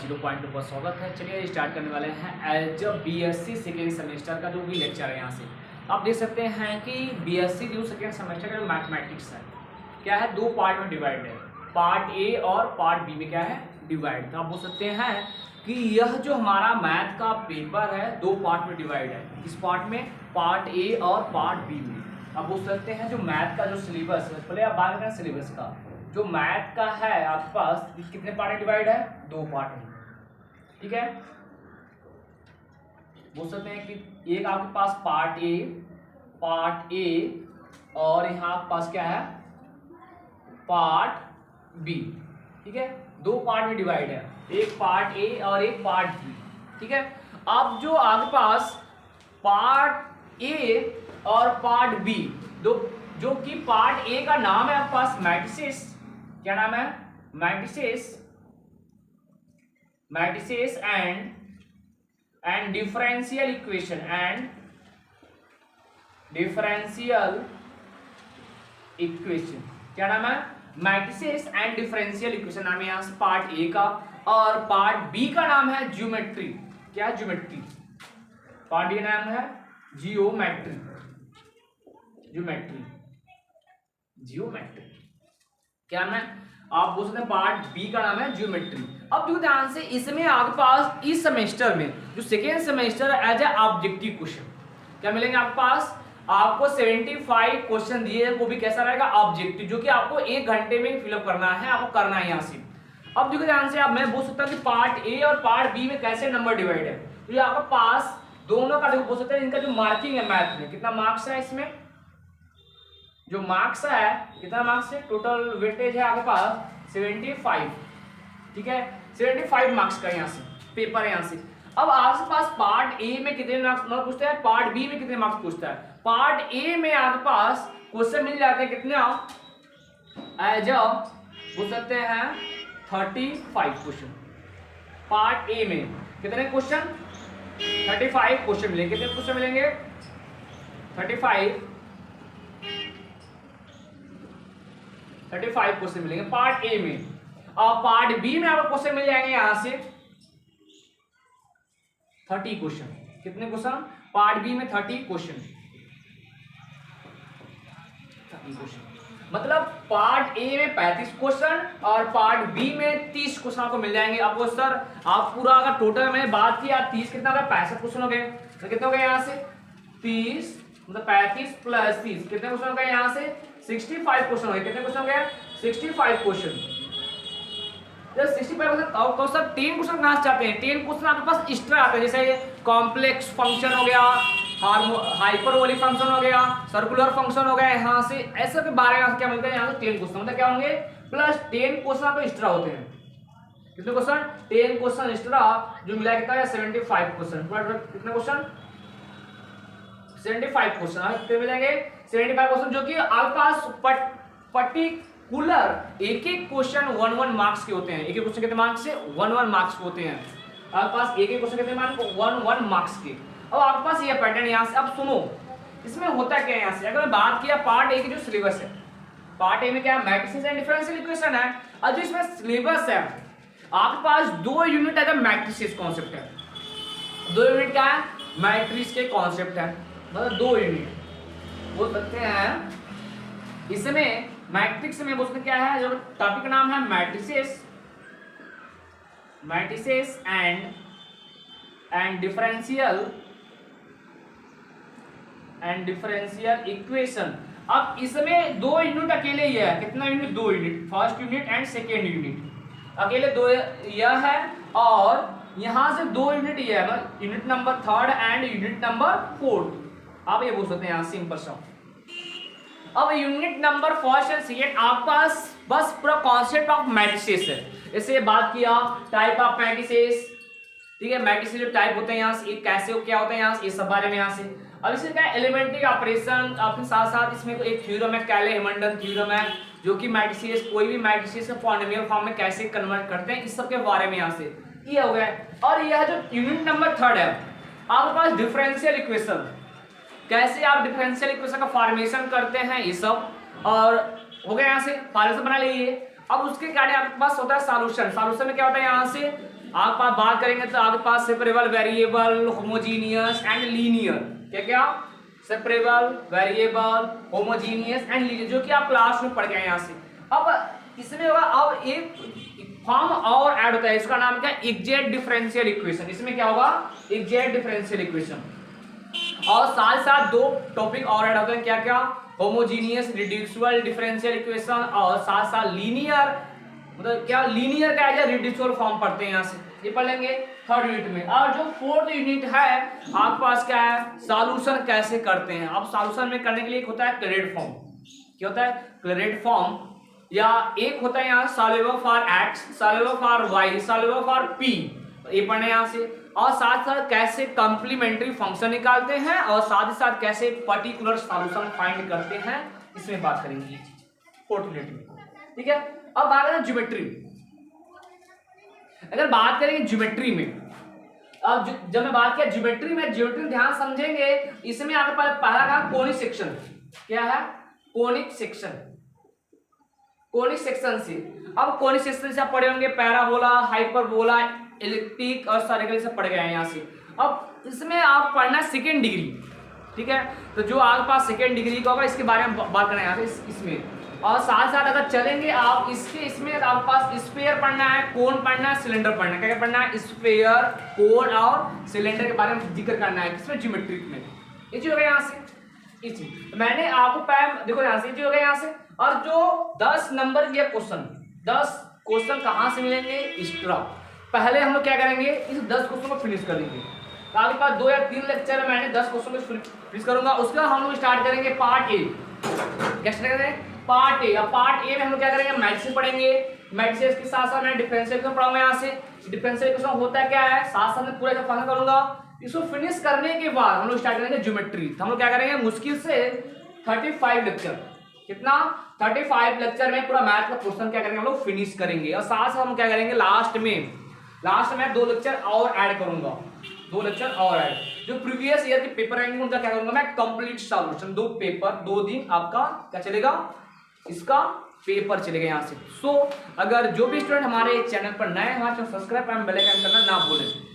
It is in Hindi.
0.2 पर स्वागत है। चलिए स्टार्ट करने वाले हैं एज बीएससी सेकेंड सेमेस्टर का जो भी लेक्चर है। यहाँ से आप देख सकते हैं कि बीएससी जो सेकेंड सेमेस्टर का जो मैथमेटिक्स है क्या है, दो पार्ट में डिवाइड है। पार्ट ए और पार्ट बी में क्या है, डिवाइड। तो आप बोल सकते हैं कि यह जो हमारा मैथ का पेपर है दो पार्ट में डिवाइड है। इस पार्ट में पार्ट ए और पार्ट बी में आप बोल सकते हैं जो मैथ का जो सिलेबस है, पहले आप बात करें सिलेबस का। जो मैथ का है आपके पास कितने पार्ट में डिवाइड है, दो पार्ट में, ठीक है। बोल सकते हैं कि एक आपके पास पार्ट ए और यहाँ आपके पास क्या है, पार्ट बी, ठीक है। दो पार्ट में डिवाइड है, एक पार्ट ए और एक पार्ट बी, ठीक है। अब जो आपके पास पार्ट ए और पार्ट बी, दो जो कि पार्ट ए का नाम है आपके पास मैट्रिसेस, क्या नाम है, मैट्रिसेस एंड डिफरेंशियल इक्वेशन क्या नाम है, मैट्रिसेस एंड डिफरेंशियल इक्वेशन नाम है यहाँ से पार्ट ए का। और पार्ट बी का नाम है ज्योमेट्री, क्या है, ज्योमेट्री। पार्ट बी नाम है जियोमेट्री, क्या नाम है, आप बोल सकते हैं पार्ट बी का नाम है ज्योमेट्री। अब देखो ध्यान से, इसमें आपके पास इस सेमेस्टर में जो second semester as a objective question क्या मिलेंगे आपके पास, आपको 75 क्वेश्चन दिए हैं, वो भी कैसा रहेगा, ऑब्जेक्टिव, जो कि आपको 1 घंटे में फिलअप करना है, आपको करना है यहाँ से। अब देखो ध्यान से, अब मैं बोल सकता हूँ कि पार्ट ए और पार्ट बी में कैसे नंबर डिवाइड है। तो ये आपके पास दोनों का देखो बोल सकते हैं, इनका जो मार्किंग है मैथ में, कितना मार्क्स है इसमें, जो मार्क्स है कितना मार्क्स है, टोटल वेटेज है आपके पास 75, ठीक है। 75 मार्क्स का यहाँ से पेपर है यहाँ से। अब आपके पास पार्ट ए में कितने मार्क्स पूछता है, पार्ट बी में कितने मार्क्स पूछता है। पार्ट ए में आपके पास क्वेश्चन मिल जाते हैं कितने, एज बोल सकते हैं 35 क्वेश्चन। पार्ट ए में कितने क्वेश्चन, 35 क्वेश्चन मिलेंगे। कितने क्वेश्चन मिलेंगे, 35 क्वेश्चन मिलेंगे पार्ट ए में। और पार्ट बी में आपको क्वेश्चन मिल जाएंगे यहां से 30 क्वेश्चन। कितने क्वेश्चन, पार्ट बी में 30 क्वेश्चन, मतलब पार्ट ए में 35 क्वेश्चन और पार्ट बी में 30 क्वेश्चन आपको मिल जाएंगे। आपको सर आप पूरा अगर टोटल मैंने बात किया 30 कितना होगा, 65 क्वेश्चन हो गए। तो कितने हो गए यहाँ से 30, मतलब 35 प्लस 30 कितने क्वेश्चन हो गए यहाँ से, 65 क्वेश्चन हो गए। कितने क्वेश्चन हो गए, 65 क्वेश्चन। जब 65 क्वेश्चन 10 क्वेश्चन कहाँ से चाहते हैं, 10 क्वेश्चन आपके पास एक्स्ट्रा आते हैं, जैसे कॉम्प्लेक्स फंक्शन हो गया, हाइपरबोलिक फंक्शन हो गया, सर्कुलर फंक्शन हो गया, यहाँ से ऐसे के बारे में क्या मिलता है, यहाँ से 10 क्वेश्चन मतलब क्या होंगे, प्लस 10 क्वेश्चन आपको एक्स्ट्रा होते हैं। कितने क्वेश्चन, 10 क्वेश्चन एक्स्ट्रा, जो मिला कितना है 75 क्वेश्चन। कितने क्वेश्चन, 75 क्वेश्चन कितने मिलेंगे, 75 क्वेश्चन, जो कि आपके पास पर्टिकुलर एक क्वेश्चन 1 मार्क्स के होते हैं। एक क्वेश्चन कितने मार्क्स से, 1 मार्क्स के होते हैं आपके पास। एक क्वेश्चन कितने मार्क्स, 1 मार्क्स के। अब आपके पास ये पैटर्न यहाँ से, अब सुनो इसमें होता क्या है। यहाँ से अगर मैं बात किया पार्ट ए की जो सिलेबस है, पार्ट ए में क्या है, मैट्रिसेस एंड डिफरेंशियल इक्वेशन है। और जो इसमें सिलेबस है आपके पास 2 यूनिट है, मैट्रिसेस कॉन्सेप्ट है। 2 यूनिट क्या है, मैट्रिक्स के कॉन्सेप्ट है, मतलब 2 यूनिट बोल सकते हैं। इसमें मैट्रिक्स में बोल सकते क्या है, जो टॉपिक का नाम है मैट्रिसेस एंड डिफरेंशियल इक्वेशन। अब इसमें 2 यूनिट अकेले ही है, कितना unit, 2 unit, first unit and second unit अकेले 2 यह है। और यहां से 2 यूनिट ये है, unit number 3 and unit number 4। आप ये बोल सकते हैं यहाँ सिंपल सा। अब यूनिट नंबर 1 एंड सेकेंड आपके पास बस पूरा कॉन्सेप्ट ऑफ मैट्रिसेस है। इससे बात किया टाइप ऑफ मैट्रिसेस, ठीक है, मैट्रिसेस जो टाइप होते हैं यहाँ से, कैसे क्या होते हैं यहाँ से, ये सब बारे में यहाँ से। अब इससे क्या एलिमेंट्री ऑपरेशन, आपके साथ साथ इसमें एक थ्योरम है, कैले-हेमल्टन थ्योरम है, जो कि मैट्रिसेस कोई भी मैट्रिसेस को पॉलिनोमियल फॉर्म में कैसे कन्वर्ट करते हैं, इस सब के बारे में यहाँ से ये हो गया। और यह जो यूनिट नंबर 3 है आपके पास डिफरेंशियल इक्वेशन, कैसे आप डिफरेंशियल इक्वेशन का फॉर्मेशन करते हैं, ये सब और हो गया। यहाँ से फॉर्मेशन बना लीजिए। अब उसके कारण आपके पास होता है सॉल्यूशन। सॉल्यूशन में क्या होता है, यहाँ से आपके पास बात करेंगे तो आपके पास separable, variable, homogeneous and linear, क्या क्या, separable, variable, homogeneous and linear, जो कि आप क्लास में पढ़ गए यहाँ से। अब इसमें होगा, अब एक फॉर्म और ऐड होता है, इसका नाम क्या है, एग्जैक्ट डिफरेंशियल इक्वेशन। इसमें क्या होगा, एग्जैक्ट डिफरेंशियल इक्वेशन। और साथ साथ दो टॉपिक और ऐड होते हैं, क्या क्या, होमोजीनियस रिड्यूसिबल डिफरेंशियल इक्वेशन, और साथ साथ लीनियर, मतलब क्या, लीनियर का एज रिड्यूसिबल फॉर्म पढ़ते हैं यहाँ से, ये पढ़ लेंगे थर्ड यूनिट में। और जो फोर्थ यूनिट है आपके पास क्या है, सॉल्यूशन कैसे करते हैं। अब सॉल्यूशन में करने के लिए एक होता है क्लोरेट फॉर्म, क्या होता है, क्लोरेट फॉर्म, या एक होता है यहाँ soluble for X, soluble for Y, soluble for P, ये पढ़ने यहाँ से। और साथ साथ कैसे कॉम्प्लीमेंट्री फंक्शन निकालते हैं, और साथ ही साथ कैसे पर्टिकुलर सॉल्यूशन फाइंड करते हैं, इसमें बात करेंगे फोर्थ यूनिट में, ठीक है। अब बात करें ज्योमेट्री, अगर बात करेंगे ज्योमेट्री में, अब जब मैं बात किया ज्योमेट्री में, ज्योमेट्री ध्यान समझेंगे, इसमें आपके पास पहला का कोनिक सेक्शन, क्या है, कोनिक सेक्शन, कोनिक सेक्शन से। अब कोनिक सेक्शन से आप पढ़े होंगे पैराबोला, हाइपरबोला, इलिप्टिक और सर्कल से पढ़ गए हैं यहाँ से। अब इसमें आप पढ़ना सेकेंड डिग्री, ठीक है, तो जो आपके पास सेकेंड डिग्री का होगा इसके बारे में बात करना है यहाँ से इसमें। और साथ साथ अगर चलेंगे आप इसमें आपके पास स्फीयर पढ़ना है, कोन पढ़ना है, सिलेंडर पढ़ना है, क्या क्या पढ़ना है, स्फीयर, कोन और सिलेंडर के बारे में जिक्र करना है, किसमें, ज्योमेट्रिक में। ये चीज हो गया यहाँ से, ये चीज मैंने आपको देखो यहाँ से, ये हो गया यहाँ से। और जो 10 नंबर के क्वेश्चन, 10 क्वेश्चन कहाँ से मिलेंगे, एक्स्ट्रा। पहले हम लोग क्या करेंगे, इस 10 क्वेश्चन को फिनिश कर देंगे। तो आपके पास 2 या 3 लेक्चर है, मैंने 10 क्वेश्चन को फिनिश करूंगा। उसके बाद हम लोग स्टार्ट करेंगे पार्ट ए, क्या स्टार्ट करेंगे, पार्ट ए। अब पार्ट ए में हम लोग क्या करेंगे, मैट्रिक्स पढ़ेंगे, मैट्रिक्स के साथ साथ मैं डिफरेंशियल इक्वेशन पढ़ाऊंगा यहाँ से। डिफरेंशियल इक्वेशन होता है क्या है, साथ साथ में पूरा फंक्शन करूंगा। इसको फिनिश करने के बाद हम लोग स्टार्ट करेंगे ज्योमेट्री। तो हम लोग क्या करेंगे, मुश्किल से 35 लेक्चर, कितना, 35 लेक्चर में पूरा मैथ का क्वेश्चन क्या करेंगे, हम लोग फिनिश करेंगे। और साथ साथ हम क्या करेंगे, लास्ट में 2 लेक्चर और ऐड करूंगा, 2 लेक्चर और ऐड। जो प्रीवियस ईयर के पेपर आएंगे उनका क्या करूंगा मैं, कंप्लीट सॉल्यूशन, 2 पेपर 2 दिन आपका क्या चलेगा, इसका पेपर चलेगा यहाँ से। अगर जो भी स्टूडेंट हमारे चैनल पर नए हैं, हमारे channel subscribe and bell icon करना ना भूलें।